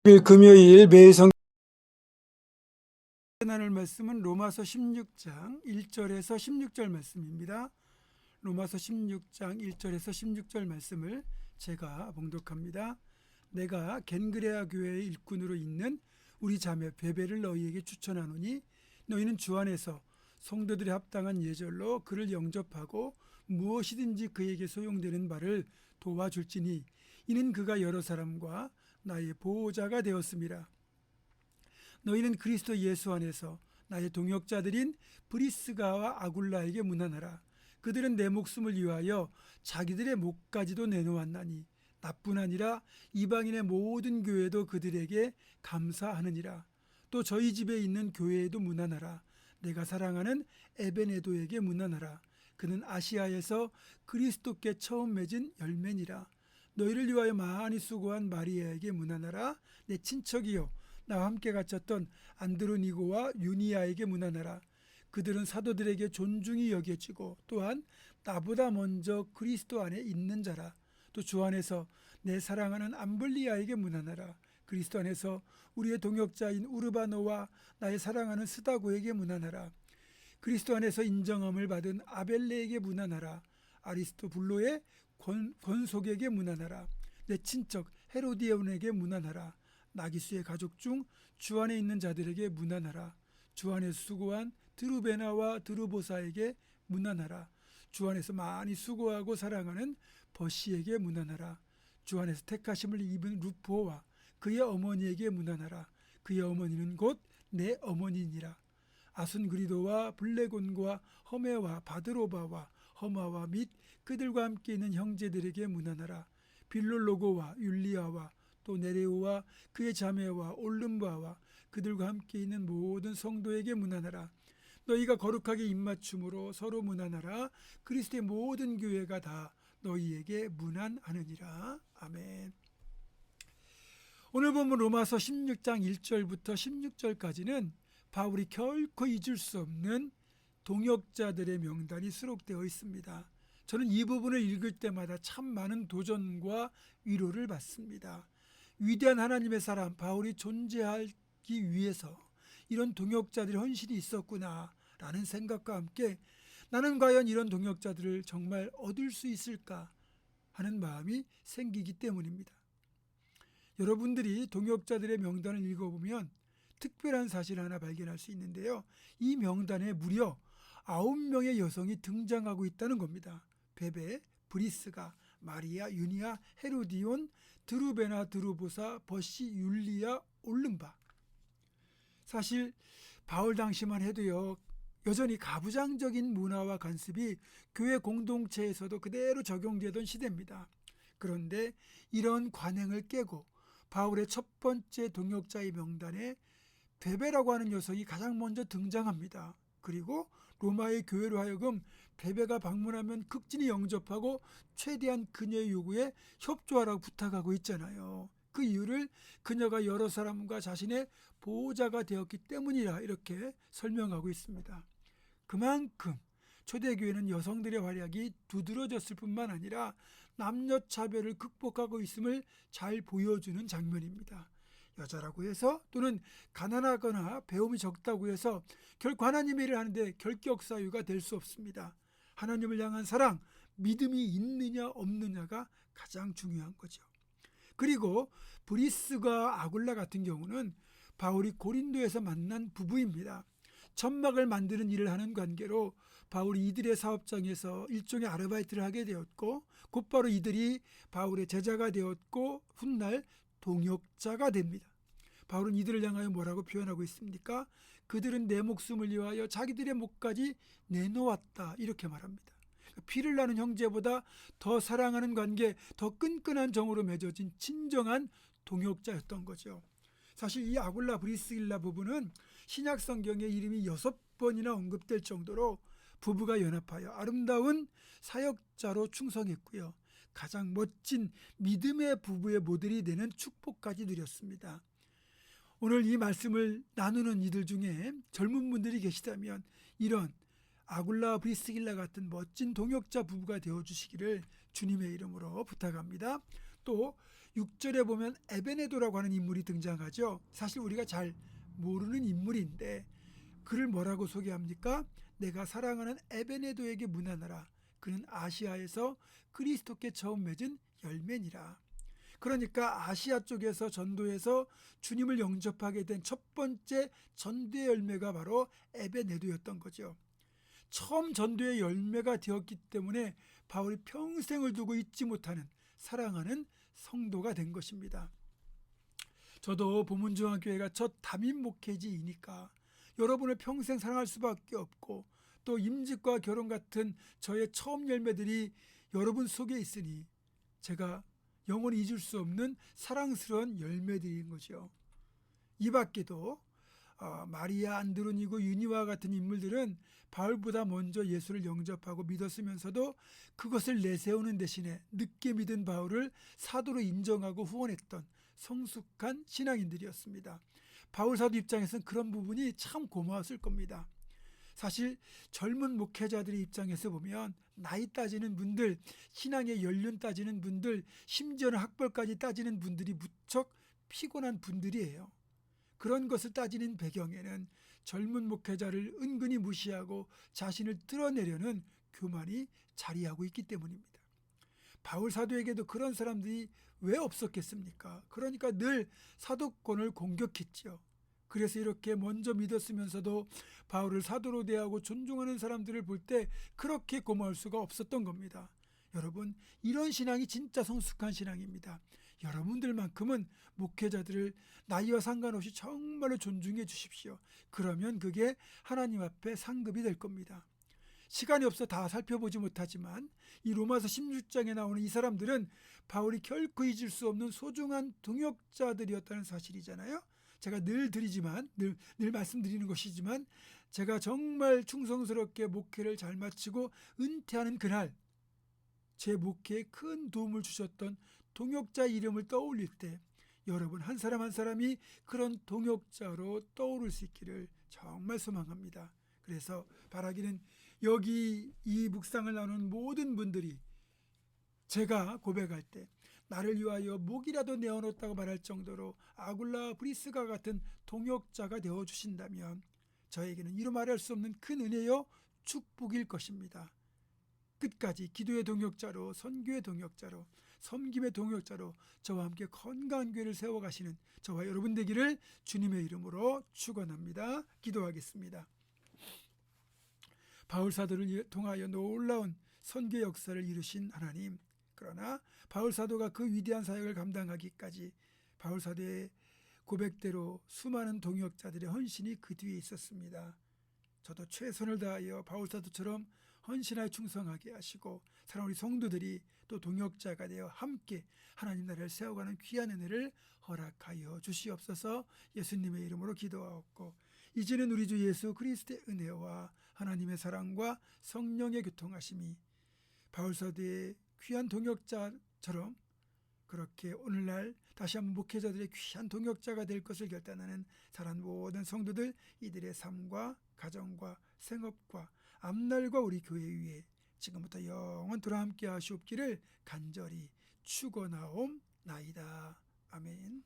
금요일 매일 나눌 말씀은 로마서 16장 1절에서 16절 말씀입니다. 로마서 16장 1절에서 16절 말씀을 제가 봉독합니다. 내가 겐그레아 교회의 일꾼으로 있는 우리 자매 베베를 너희에게 추천하노니 너희는 주 안에서 성도들이 합당한 예절로 그를 영접하고 무엇이든지 그에게 소용되는 바를 도와줄지니 이는 그가 여러 사람과 나의 보호자가 되었음이라. 너희는 그리스도 예수 안에서 나의 동역자들인 브리스가와 아굴라에게 문안하라. 그들은 내 목숨을 위하여 자기들의 목까지도 내놓았나니 나뿐 아니라 이방인의 모든 교회도 그들에게 감사하느니라. 또 저희 집에 있는 교회에도 문안하라. 내가 사랑하는 에베네도에게 문안하라. 그는 아시아에서 그리스도께 처음 맺은 열매니라. 너희를 위하여 많이 수고한 마리아에게 문안하라. 내 친척이요 나와 함께 갇혔던 안드로니고와 유니아에게 문안하라. 그들은 사도들에게 존중이 여겨지고 또한 나보다 먼저 그리스도 안에 있는 자라. 또 주 안에서 내 사랑하는 암블리아에게 문안하라. 그리스도 안에서 우리의 동역자인 우르바노와 나의 사랑하는 스다고에게 문안하라. 그리스도 안에서 인정함을 받은 아벨레에게 문안하라. 아리스토블로의 권속에게 문안하라. 내 친척 헤로디온에게 문안하라. 나기수의 가족 중 주 안에 있는 자들에게 문안하라. 주 안에서 수고한 드루베나와 드루보사에게 문안하라. 주 안에서 많이 수고하고 사랑하는 버시에게 문안하라. 주 안에서 택하심을 입은 루포와 그의 어머니에게 문안하라. 그의 어머니는 곧 내 어머니니라. 아순그리도와 블레곤과 허메와 바드로바와 허마와 및 그들과 함께 있는 형제들에게 문안하라. 빌롤로고와 율리아와 또 네레오와 그의 자매와 올름바와 그들과 함께 있는 모든 성도에게 문안하라. 너희가 거룩하게 입맞춤으로 서로 문안하라. 그리스도의 모든 교회가 다 너희에게 문안하느니라. 아멘. 오늘 보면 로마서 16장 1절부터 16절까지는 바울이 결코 잊을 수 없는 동역자들의 명단이 수록되어 있습니다. 저는 이 부분을 읽을 때마다 참 많은 도전과 위로를 받습니다. 위대한 하나님의 사람 바울이 존재하기 위해서 이런 동역자들의 헌신이 있었구나 라는 생각과 함께 나는 과연 이런 동역자들을 정말 얻을 수 있을까 하는 마음이 생기기 때문입니다. 여러분들이 동역자들의 명단을 읽어보면 특별한 사실 하나 발견할 수 있는데요. 이 명단에 무려 9명의 여성이 등장하고 있다는 겁니다. 베베, 브리스가, 마리아, 유니아, 헤로디온, 드루베나, 드루보사, 버시, 율리아, 올름바. 사실 바울 당시만 해도요. 여전히 가부장적인 문화와 관습이 교회 공동체에서도 그대로 적용되던 시대입니다. 그런데 이런 관행을 깨고 바울의 첫 번째 동역자의 명단에 베베라고 하는 여성이 가장 먼저 등장합니다. 그리고 로마의 교회로 하여금 베베가 방문하면 극진히 영접하고 최대한 그녀의 요구에 협조하라고 부탁하고 있잖아요. 그 이유를 그녀가 여러 사람과 자신의 보호자가 되었기 때문이라 이렇게 설명하고 있습니다. 그만큼 초대교회는 여성들의 활약이 두드러졌을 뿐만 아니라 남녀 차별을 극복하고 있음을 잘 보여주는 장면입니다. 여자라고 해서 또는 가난하거나 배움이 적다고 해서 결코 하나님의 일을 하는데 결격 사유가 될 수 없습니다. 하나님을 향한 사랑, 믿음이 있느냐 없느냐가 가장 중요한 거죠. 그리고 브리스가 아굴라 같은 경우는 바울이 고린도에서 만난 부부입니다. 천막을 만드는 일을 하는 관계로 바울이 이들의 사업장에서 일종의 아르바이트를 하게 되었고 곧바로 이들이 바울의 제자가 되었고 훗날 동역자가 됩니다. 바울은 이들을 향하여 뭐라고 표현하고 있습니까? 그들은 내 목숨을 위하여 자기들의 목까지 내놓았다 이렇게 말합니다. 피를 나는 형제보다 더 사랑하는 관계, 더 끈끈한 정으로 맺어진 진정한 동역자였던 거죠. 사실 이 아굴라 브리스길라 부부는 신약 성경에 이름이 6번이나 언급될 정도로 부부가 연합하여 아름다운 사역자로 충성했고요. 가장 멋진 믿음의 부부의 모델이 되는 축복까지 누렸습니다. 오늘 이 말씀을 나누는 이들 중에 젊은 분들이 계시다면 이런 아굴라 브리스길라 같은 멋진 동역자 부부가 되어주시기를 주님의 이름으로 부탁합니다. 또 6절에 보면 에베네도라고 하는 인물이 등장하죠. 사실 우리가 잘 모르는 인물인데 그를 뭐라고 소개합니까? 내가 사랑하는 에베네도에게 문안하라. 그는 아시아에서 그리스도께 처음 맺은 열매니라. 그러니까 아시아 쪽에서 전도해서 주님을 영접하게 된 첫 번째 전도의 열매가 바로 에베네도였던 거죠. 처음 전도의 열매가 되었기 때문에 바울이 평생을 두고 잊지 못하는 사랑하는 성도가 된 것입니다. 저도 보문중앙교회가 첫 담임 목회지이니까 여러분을 평생 사랑할 수밖에 없고 또 임직과 결혼 같은 저의 처음 열매들이 여러분 속에 있으니 제가 영원히 잊을 수 없는 사랑스러운 열매들인 거죠. 이 밖에도 마리아 안드로니고 유니와 같은 인물들은 바울보다 먼저 예수를 영접하고 믿었으면서도 그것을 내세우는 대신에 늦게 믿은 바울을 사도로 인정하고 후원했던 성숙한 신앙인들이었습니다. 바울 사도 입장에서는 그런 부분이 참 고마웠을 겁니다. 사실 젊은 목회자들의 입장에서 보면 나이 따지는 분들, 신앙의 연륜 따지는 분들, 심지어는 학벌까지 따지는 분들이 무척 피곤한 분들이에요. 그런 것을 따지는 배경에는 젊은 목회자를 은근히 무시하고 자신을 드러내려는 교만이 자리하고 있기 때문입니다. 바울 사도에게도 그런 사람들이 왜 없었겠습니까? 그러니까 늘 사도권을 공격했죠. 그래서 이렇게 먼저 믿었으면서도 바울을 사도로 대하고 존중하는 사람들을 볼 때 그렇게 고마울 수가 없었던 겁니다. 여러분, 이런 신앙이 진짜 성숙한 신앙입니다. 여러분들만큼은 목회자들을 나이와 상관없이 정말로 존중해 주십시오. 그러면 그게 하나님 앞에 상급이 될 겁니다. 시간이 없어 다 살펴보지 못하지만 이 로마서 16장에 나오는 이 사람들은 바울이 결코 잊을 수 없는 소중한 동역자들이었다는 사실이잖아요. 제가 늘 말씀드리는 것이지만 제가 정말 충성스럽게 목회를 잘 마치고 은퇴하는 그날 제 목회에 큰 도움을 주셨던 동역자 이름을 떠올릴 때 여러분 한 사람 한 사람이 그런 동역자로 떠오를 수 있기를 정말 소망합니다. 그래서 바라기는 여기 이 묵상을 나누는 모든 분들이 제가 고백할 때 나를 위하여 목이라도 내어놓았다고 말할 정도로 아굴라 브리스가 같은 동역자가 되어주신다면 저에게는 이루 말할 수 없는 큰 은혜요 축복일 것입니다. 끝까지 기도의 동역자로, 선교의 동역자로, 섬김의 동역자로 저와 함께 건강한 교회를 세워가시는 저와 여러분 되기를 주님의 이름으로 축원합니다. 기도하겠습니다. 바울 사도를 통하여 놀라운 선교 역사를 이루신 하나님, 그러나 바울 사도가 그 위대한 사역을 감당하기까지 바울 사도의 고백대로 수많은 동역자들의 헌신이 그 뒤에 있었습니다. 저도 최선을 다하여 바울 사도처럼 헌신하여 충성하게 하시고 사랑하는 우리 성도들이 또 동역자가 되어 함께 하나님 나라를 세워가는 귀한 은혜를 허락하여 주시옵소서. 예수님의 이름으로 기도하옵고 이제는 우리 주 예수 그리스도의 은혜와 하나님의 사랑과 성령의 교통하심이 바울 사도의 귀한 동역자처럼 그렇게 오늘날 다시 한번 목회자들의 귀한 동역자가 될 것을 결단하는 사랑하는 모든 성도들 이들의 삶과 가정과 생업과 앞날과 우리 교회 위에 지금부터 영원토록 함께 하시옵기를 간절히 축원하옵나이다. 아멘.